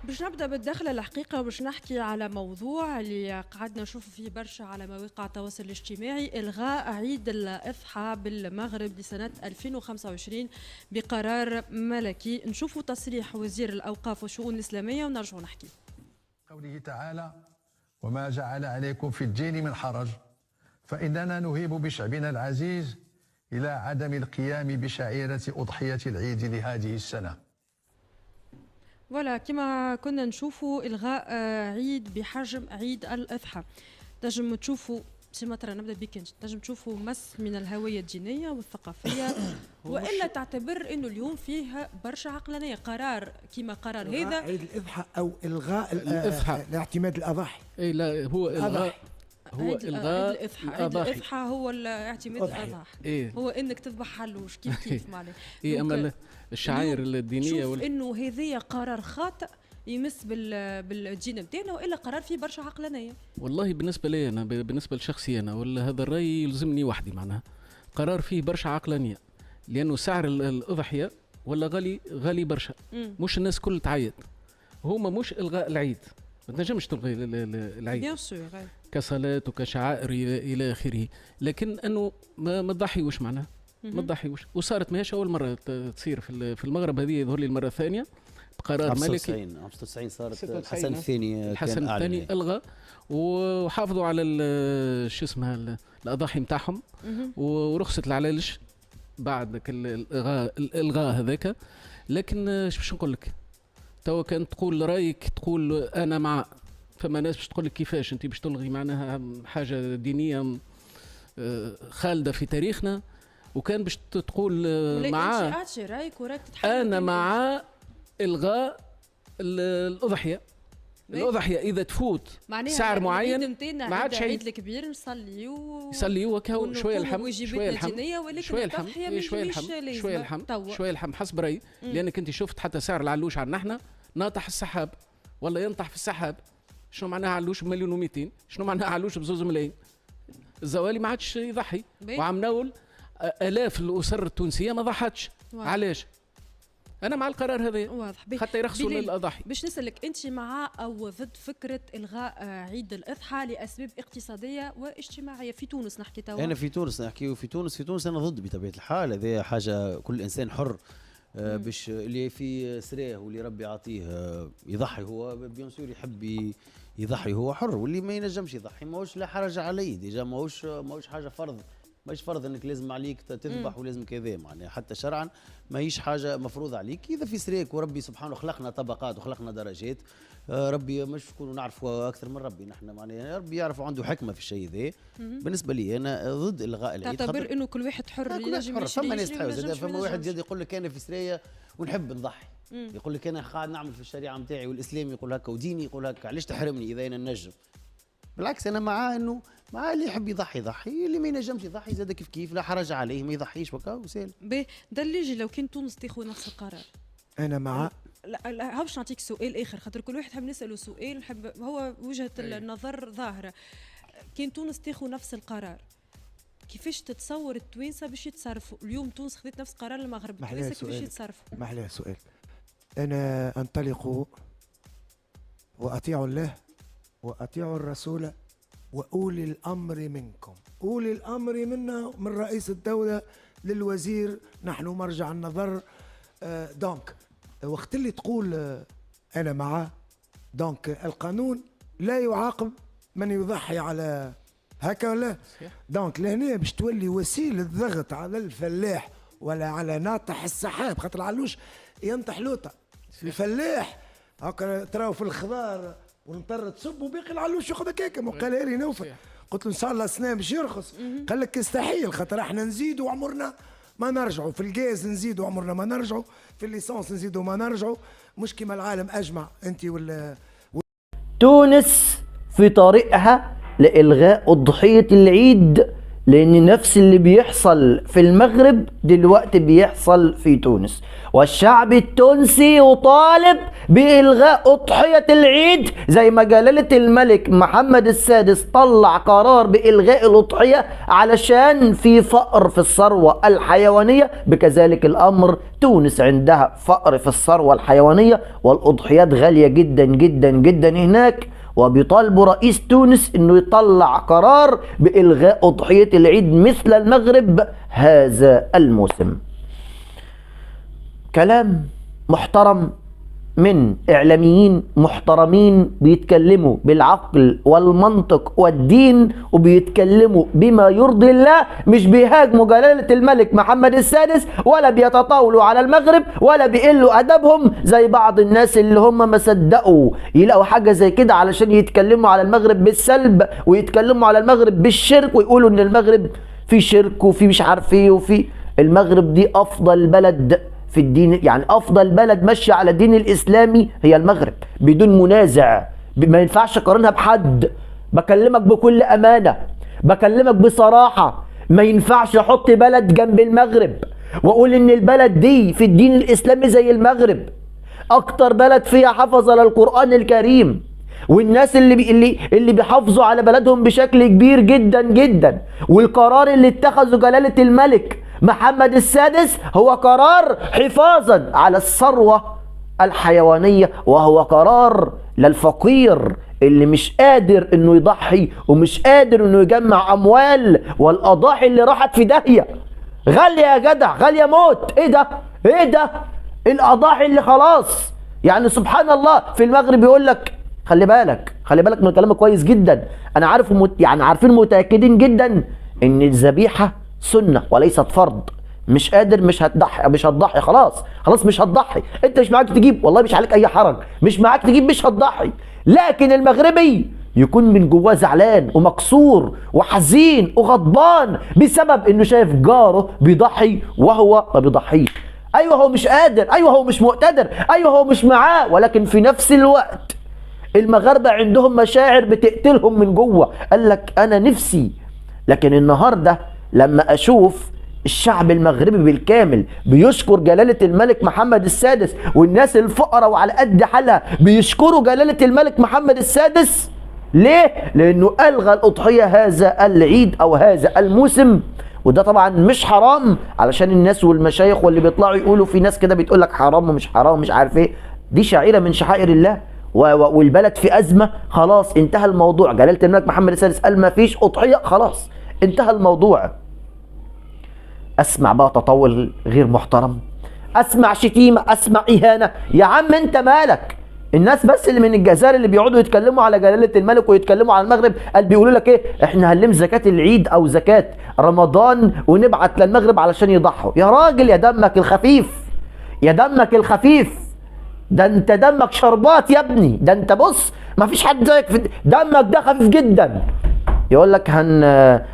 باش نبدا بالدخله الحقيقه وباش نحكي على موضوع اللي قعدنا نشوف فيه برشا على مواقع التواصل الاجتماعي، الغاء عيد الاضحى بالمغرب لسنه 2025 بقرار ملكي. نشوفوا تصريح وزير الاوقاف والشؤون الاسلاميه ونرجعوا نحكي. قوله تعالى: وما جعل عليكم في الدين من حرج، فإننا نهيب بشعبنا العزيز إلى عدم القيام بشعيرة أضحية العيد لهذه السنة. ولا كما كنا نشوفوا إلغاء عيد بحجم عيد الأضحى. تنجم تشوفوا سيما ترى نبدا بك انت، تنجم تشوفوا مس من الهوية الدينية والثقافية والا تعتبر انه اليوم فيه برشا عقلانية. قرار كما قرار هذا عيد الأضحى او الغاء الأضحى الاعتماد الاضاحي. اي لا، هو الغاء، هو الغاء عيد الأضحى هو الاعتماد الأضاحي. إيه؟ هو انك تذبح حلوش كيف معناه. إيه، اما الشعائر الدينيه شوف انه هذايا قرار خاطئ يمس بالدين نتاعنا والا قرار فيه برشا عقلانيه. والله بالنسبه لي انا، بالنسبه لشخصي انا، ولا هذا الراي يلزمني وحدي، معناها قرار فيه برشا عقلانيه، لانه سعر الاضحيه ولا غالي برشا. مش الناس كل تعيط، هما مش الغاء العيد، ما تنجمش تلغي العيد بيان سور كصلاه وكشعائر الى اخره، لكن انه ما تضحيوش، معناها ما تضحيوش. وصارت ماهيش اول مره تصير في المغرب، هذه يظهر لي المره الثانيه بقرار ملكي. 95 صارت الحسن الثاني، الحسن الثاني الغى وحافظوا على شو اسمها الاضاحي نتاعهم، ورخصه العلالش بعد الالغاء هذاك. لكن ايش باش نقول لك، توا كان تقول رايك، تقول انا مع، فما ناس باش تقول لك كيفاش انت باش تلغي معناها حاجه دينيه خالده في تاريخنا، وكان باش تقول معاه انا مع الغاء الاضحيه. الاضحيه اذا تفوت سعر معين ما عادش عيد الكبير نصليو وكهو شويه الحم شويه الحم شويه الحم شويه الحم حسب رايي، لانك انت شفت حتى سعر العلوش عندنا احنا ناطح السحاب، ولا ينطح في السحاب. شنو معناها علوش بمليون و200؟ شنو معناها علوش بزوز ملايين؟ الزوالي ما عادش يضحي، وعم ناول الاف الاسر التونسيه ما ضحتش. علاش؟ أنا مع القرار هذا واضح حتى يرخصوا للأضاحي. باش نسألك أنت مع أو ضد فكرة إلغاء عيد الأضحى لأسباب اقتصادية واجتماعية في تونس؟ نحكي توا أنا في تونس نحكي، وفي تونس أنا ضد بطبيعة الحال. هذه حاجة كل إنسان حر باش اللي في سراه واللي ربي يعطيه يضحي، هو بيان سور يحب يضحي، هو حر. واللي ما ينجمش يضحي ماهوش لا حرج عليه، ديجا ماهوش حاجة فرض، ماهيش فرض انك لازم عليك تذبح ولازم كذا، معناها حتى شرعا ماهيش حاجه مفروض عليك. اذا في سريك وربي سبحانه خلقنا طبقات وخلقنا درجات، ربي مش نكونوا نعرفوا اكثر من ربي نحن، معناها ربي يعرف عنده حكمه في الشيء ذا. بالنسبه لي انا ضد الغاء العيد. تعتبر انه كل واحد حر ينجم يشري؟ فما ناس تحاول، فما واحد يقول لك انا في سريه ونحب نضحي، يقول لك انا قاعد نعمل في الشريعه نتاعي والاسلام يقول هكا وديني يقول هكا، علاش تحرمني اذا انا نجم؟ بالعكس انا معاه، انه مع اللي يحب يضحي، اللي ما ينجمش يضحي زاد كيف لا حرج عليه، ما يضحيش وكا وسهل. دليجي لو كان تونس تاخذ نفس القرار. انا مع لا باش نعطيك سؤال اخر، خاطر كل واحد حاب نساله سؤال، نحب هو وجهه النظر ظاهره. كان تونس تاخذ نفس القرار، كيفاش تتصور التوانسه باش يتصرفوا؟ اليوم تونس خذت نفس قرار المغرب، كيفاش باش يتصرفوا؟ محلاه سؤال. انا انطلق واطيع الله وأطيعوا الرسول وأولي الأمر منكم. أولي الأمر منا من رئيس الدولة للوزير، نحن مرجع النظر. دونك وقت اللي تقول أنا معاه، دونك القانون لا يعاقب من يضحي على هكا ولا. دونك لهنا باش تولي وسيلة ضغط على الفلاح ولا على ناطح السحاب، خاطر علوش ينطح لوطة الفلاح هكا تراو في الخضار ونضطر تصب وباقي العلوش ياخذ هكاك. وقال لي نوفل، قلت له ان شاء الله السنه باش يرخص. قال لك يستحيل، خاطر احنا نزيدوا عمرنا ما نرجعوا، في الغاز نزيدوا عمرنا ما نرجعوا، في الليسانس نزيدوا ما نرجعوا، مش كيما العالم اجمع. انت تونس في طريقها لإلغاء أضحية العيد لأن نفس اللي بيحصل في المغرب دلوقتي بيحصل في تونس، والشعب التونسي يطالب بإلغاء أضحية العيد زي ما جلالة الملك محمد السادس طلع قرار بإلغاء الأضحية علشان في فقر في الثروة الحيوانية. بكذلك الأمر تونس عندها فقر في الثروة الحيوانية والأضحيات غالية جدا جدا جدا هناك، وبيطالبوا رئيس تونس انه يطلع قرار بإلغاء أضحية العيد مثل المغرب هذا الموسم. كلام محترم من إعلاميين محترمين بيتكلموا بالعقل والمنطق والدين وبيتكلموا بما يرضي الله، مش بيهاجموا جلالة الملك محمد السادس ولا بيتطاولوا على المغرب ولا بيقلوا أدبهم زي بعض الناس اللي هم ما صدقوا يلاقوا حاجة زي كده علشان يتكلموا على المغرب بالسلب ويتكلموا على المغرب بالشرك ويقولوا إن المغرب في شرك وفي مش عارف ايه وفي. المغرب دي أفضل بلد في الدين، يعني افضل بلد ماشيه على الدين الاسلامي هي المغرب بدون منازع، ما ينفعش اقارنها بحد. بكلمك بكل امانه، بكلمك بصراحه، ما ينفعش احط بلد جنب المغرب واقول ان البلد دي في الدين الاسلامي زي المغرب. اكتر بلد فيها حفظ على القران الكريم، والناس اللي بيحافظوا على بلدهم بشكل كبير جدا جدا. والقرار اللي اتخذه جلاله الملك محمد السادس هو قرار حفاظا على الثروة الحيوانية، وهو قرار للفقير اللي مش قادر انه يضحي ومش قادر انه يجمع اموال، والاضاحي اللي راحت في داهية غالية يا جدع، غالية موت. ايه ده ايه ده الاضاحي اللي خلاص. يعني سبحان الله في المغرب يقول لك خلي بالك خلي بالك من كلامك كويس جدا. انا عارف يعني عارفين متأكدين جدا ان الذبيحة سنة وليست فرض. مش قادر مش هتضحي خلاص مش هتضحي. انت مش معاك تجيب والله مش عليك اي حرج، مش معاك تجيب مش هتضحي. لكن المغربي يكون من جواه زعلان ومكسور وحزين وغضبان بسبب انه شايف جاره بيضحي وهو ما بيضحيش. ايوه هو مش قادر، ايوه هو مش مقتدر، ايوه هو مش معاه، ولكن في نفس الوقت المغاربة عندهم مشاعر بتقتلهم من جوه. قال لك انا نفسي. لكن النهارده لما اشوف الشعب المغربي بالكامل بيشكر جلالة الملك محمد السادس، والناس الفقراء وعلى قد حالها بيشكروا جلالة الملك محمد السادس، ليه؟ لانه الغى الاضحية هذا العيد او هذا الموسم. وده طبعا مش حرام علشان الناس والمشايخ واللي بيطلعوا يقولوا في ناس كده بتقول لك حرام ومش حرام ومش عارف ايه. دي شعيرة من شعائر الله والبلد في ازمة، خلاص انتهى الموضوع. جلالة الملك محمد السادس قال ما فيش اضحية، خلاص انتهى الموضوع. اسمع بقى تطاول غير محترم، اسمع شتيمة، اسمع اهانة. يا عم انت مالك؟ الناس بس اللي من الجزائر اللي بيقعدوا يتكلموا على جلالة الملك ويتكلموا على المغرب قال بيقولوا لك ايه؟ احنا هنلم زكاة العيد او زكاة رمضان ونبعت للمغرب علشان يضحوا. يا راجل يا دمك الخفيف، يا دمك الخفيف، ده انت دمك شربات يا ابني. ده انت بص ما فيش حد زيك في دمك، ده خفيف جدا. يقول لك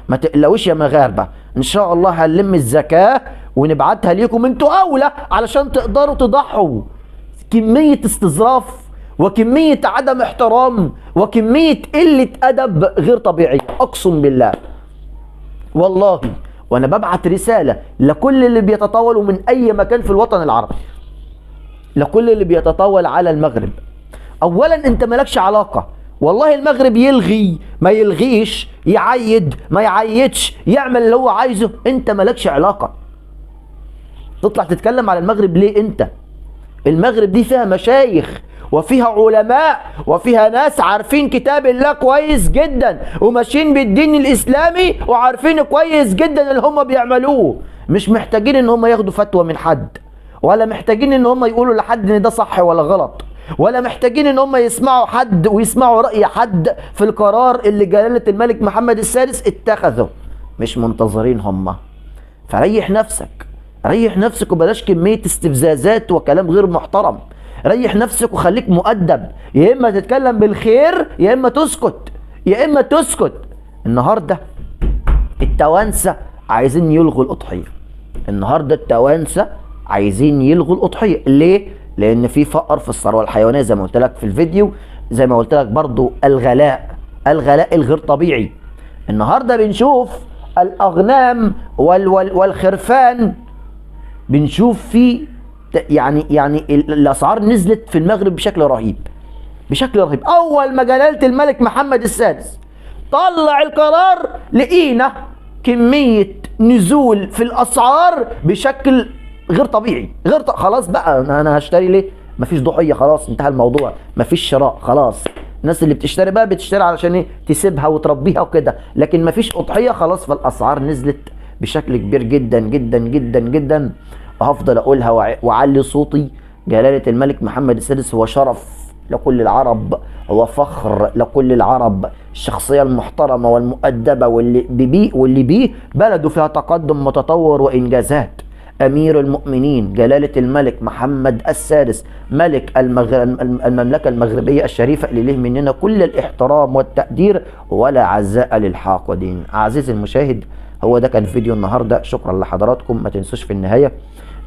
ما تقلقوش يا مغاربة، ان شاء الله هنلم الزكاة ونبعتها ليكم انتوا اولى علشان تقدروا تضحوا. كمية استظراف وكمية عدم احترام وكمية قلة ادب غير طبيعية، اقسم بالله والله. وانا ببعت رسالة لكل اللي بيتطاولوا من اي مكان في الوطن العربي، لكل اللي بيتطاول على المغرب. اولا انت مالكش علاقة، والله المغرب يلغي ما يلغيش، يعيد ما يعيدش، يعمل اللي هو عايزه، انت مالكش علاقة. تطلع تتكلم على المغرب ليه انت؟ المغرب دي فيها مشايخ وفيها علماء وفيها ناس عارفين كتاب الله كويس جدا وماشيين بالدين الاسلامي وعارفين كويس جدا اللي هم بيعملوه. مش محتاجين ان هم ياخدوا فتوى من حد، ولا محتاجين ان هم يقولوا لحد ان ده صح ولا غلط، ولا محتاجين ان هم يسمعوا حد ويسمعوا رأي حد في القرار اللي جلالة الملك محمد السادس اتخذه. مش منتظرين هم. فريح نفسك، ريح نفسك وبلاش كمية استفزازات وكلام غير محترم. ريح نفسك وخليك مؤدب، يا اما تتكلم بالخير يا اما تسكت، يا اما تسكت. النهارده التوانسة عايزين يلغوا الأضحية. النهارده التوانسة عايزين يلغوا الأضحية. ليه؟ لأن في فقر في الثروة الحيوانية زي ما قلت لك في الفيديو، زي ما قلت لك برضو الغلاء الغير طبيعي. النهارده بنشوف الأغنام والخرفان بنشوف فيه يعني الأسعار نزلت في المغرب بشكل رهيب، بشكل رهيب. أول ما جلالة الملك محمد السادس طلع القرار لقينا كمية نزول في الأسعار بشكل غير طبيعي، خلاص بقى أنا هشتري ليه؟ مفيش ضحية، خلاص انتهى الموضوع، مفيش شراء، خلاص. الناس اللي بتشتري بقى بتشتري علشان ايه؟ تسيبها وتربيها وكده، لكن مفيش أضحية خلاص. فالأسعار نزلت بشكل كبير جدا جدا جدا جدا. وهفضل أقولها وأعلي صوتي، جلالة الملك محمد السادس هو شرف لكل العرب، هو فخر لكل العرب، الشخصية المحترمة والمؤدبة واللي بيه بلده فيها تقدم وتطور وإنجازات. أمير المؤمنين جلالة الملك محمد السادس ملك المملكة المغربية الشريفة اللي له مننا كل الاحترام والتقدير ولا عزاء للحاقدين. عزيزي المشاهد، هو ده كان فيديو النهاردة. شكرا لحضراتكم. ما تنسوش في النهاية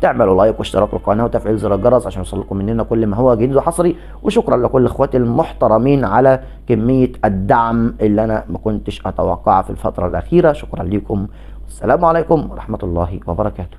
تعملوا لايك واشتراك القناة وتفعيل زر الجرس عشان يوصلكم مننا كل ما هو جديد وحصري. وشكرا لكل اخواتي المحترمين على كمية الدعم اللي انا ما كنتش اتوقعها في الفترة الأخيرة. شكرا لكم، السلام عليكم ورحمة الله وبركاته.